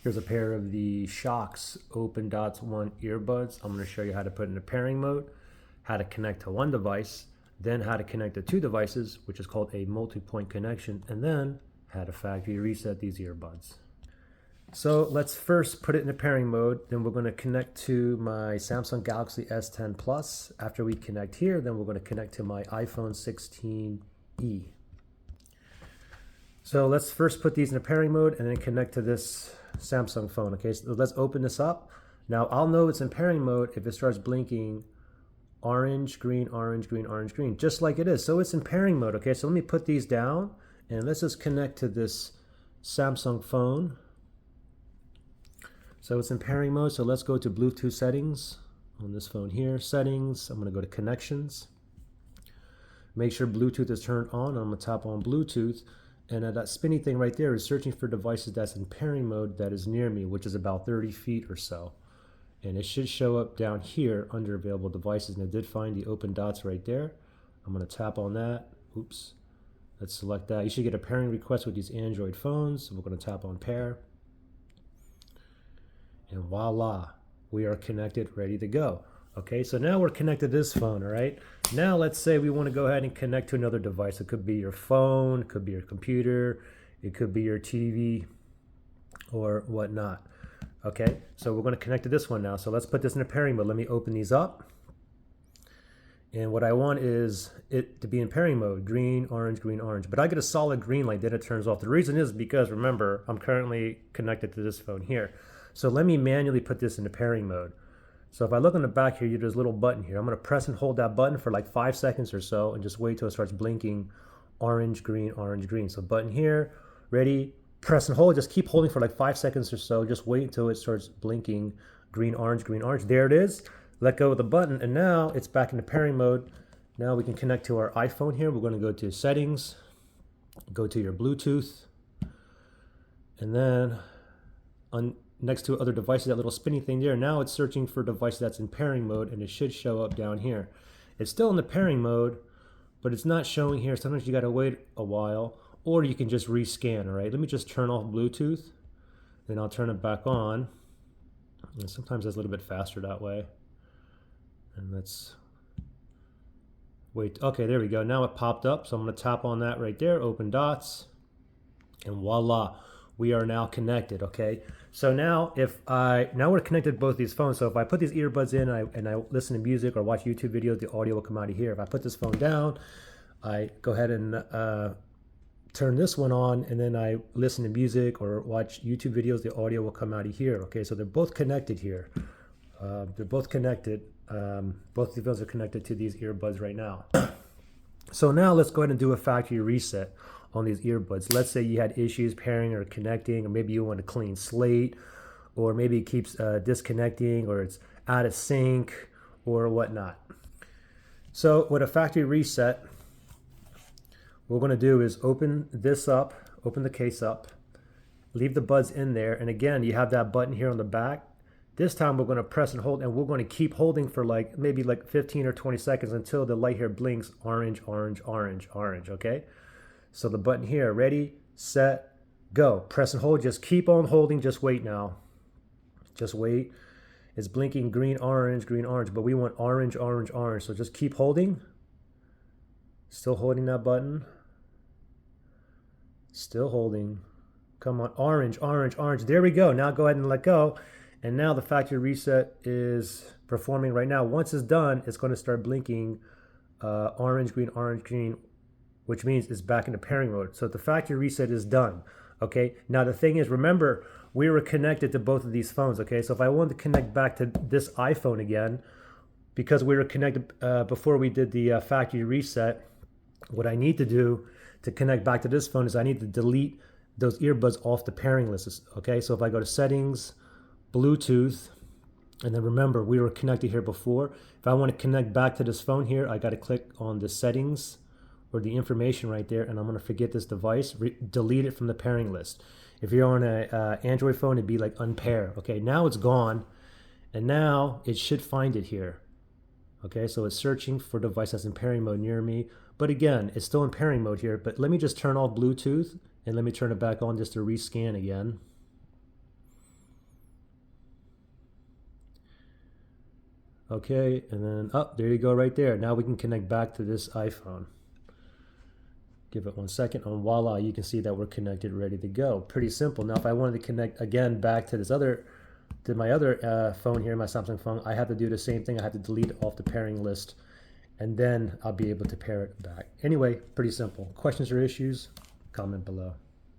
Here's a pair of the SHOKZ OpenDots 1 earbuds. I'm going to show you how to put in a pairing mode, how to connect to one device, then how to connect to two devices, which is called a multi-point connection, and then how to factory reset these earbuds. So let's first put it in a pairing mode, then we're going to connect to my Samsung Galaxy S10 Plus. After we connect here, then we're going to connect to my iPhone 16e. So let's first put these in a pairing mode and then connect to this Samsung phone. Okay, so let's open this up. Now I'll know it's in pairing mode if it starts blinking orange, green, orange, green, orange, green, just like it is. So it's in pairing mode. Okay, so let me put these down and let's just connect to this Samsung phone. So it's in pairing mode. So let's go to Bluetooth settings on this phone here. Settings, I'm going to go to connections. Make sure Bluetooth is turned on. I'm going to tap on Bluetooth. And that spinny thing right there is searching for devices that's in pairing mode that is near me, which is about 30 feet or so. And it should show up down here under available devices. And it did find the OpenDots right there. I'm going to tap on that. Oops. Let's select that. You should get a pairing request with these Android phones. So we're going to tap on pair. And voila, we are connected, ready to go. Okay, so now we're connected to this phone, all right? Now let's say we want to go ahead and connect to another device. It could be your phone, it could be your computer, it could be your TV or whatnot. Okay, so we're going to connect to this one now. So let's put this in a pairing mode. Let me open these up. And what I want is it to be in pairing mode, green, orange, green, orange. But I get a solid green light, then it turns off. The reason is because, remember, I'm currently connected to this phone here. So let me manually put this into pairing mode. So if I look on the back here, there's a little button here. I'm going to press and hold that button for like 5 seconds or so and just wait till it starts blinking orange, green, orange, green. So button here, ready, press and hold. Just keep holding for like 5 seconds or so. Just wait until it starts blinking green, orange, green, orange. There it is. Let go of the button and now it's back into pairing mode. Now we can connect to our iPhone here. We're going to go to settings, go to your Bluetooth, and then next to other devices, that little spinny thing there, now it's searching for a device that's in pairing mode and it should show up down here. It's still in the pairing mode, but it's not showing here. Sometimes you got to wait a while, or you can just rescan, all right? Let me just turn off Bluetooth, then I'll turn it back on. And sometimes it's a little bit faster that way. And let's wait. Okay, there we go. Now it popped up, so I'm going to tap on that right there, OpenDots, and voila. We are now connected, okay? So now now we're connected to both these phones. So if I put these earbuds in and I listen to music or watch YouTube videos, the audio will come out of here. If I put this phone down, I go ahead and turn this one on, and then I listen to music or watch YouTube videos, the audio will come out of here, okay? So they're both connected here. They're both connected. Both of those are connected to these earbuds right now. So now let's go ahead and do a factory reset on these earbuds. Let's say you had issues pairing or connecting, or maybe you want a clean slate, or maybe it keeps disconnecting, or it's out of sync or whatnot. So with a factory reset, what we're going to do is open this up, open the case up, leave the buds in there, and again you have that button here on the back. This time we're going to press and hold, and we're going to keep holding for maybe 15 or 20 seconds until the light here blinks orange, orange, orange, orange, okay? So the button here, ready, set, go. Press and hold, just keep on holding, just wait now. Just wait. It's blinking green, orange, but we want orange, orange, orange. So just keep holding. Still holding that button. Still holding. Come on, orange, orange, orange. There we go. Now go ahead and let go. And now the factory reset is performing right now. Once it's done, it's going to start blinking orange, green, which means it's back into pairing mode. So the factory reset is done, okay? Now the thing is, remember, we were connected to both of these phones, okay? So if I wanted to connect back to this iPhone again, because we were connected before we did the factory reset, what I need to do to connect back to this phone is I need to delete those earbuds off the pairing list, okay? So if I go to settings, Bluetooth, and then remember, we were connected here before. If I want to connect back to this phone here, I got to click on the settings, or the information right there, and I'm going to forget this device, delete it from the pairing list. If you're on an Android phone, it'd be like unpair. Okay, now it's gone, and now it should find it here. Okay, so it's searching for device that's in pairing mode near me, but again, it's still in pairing mode here, but let me just turn off Bluetooth, and let me turn it back on just to rescan again. Okay, and then there you go right there. Now we can connect back to this iPhone. Give it 1 second, and voila, you can see that we're connected, ready to go. Pretty simple. Now if I wanted to connect again back to my other phone here, my Samsung phone, I have to do the same thing. I have to delete off the pairing list, and then I'll be able to pair it back. Anyway, pretty simple. Questions or issues? Comment below.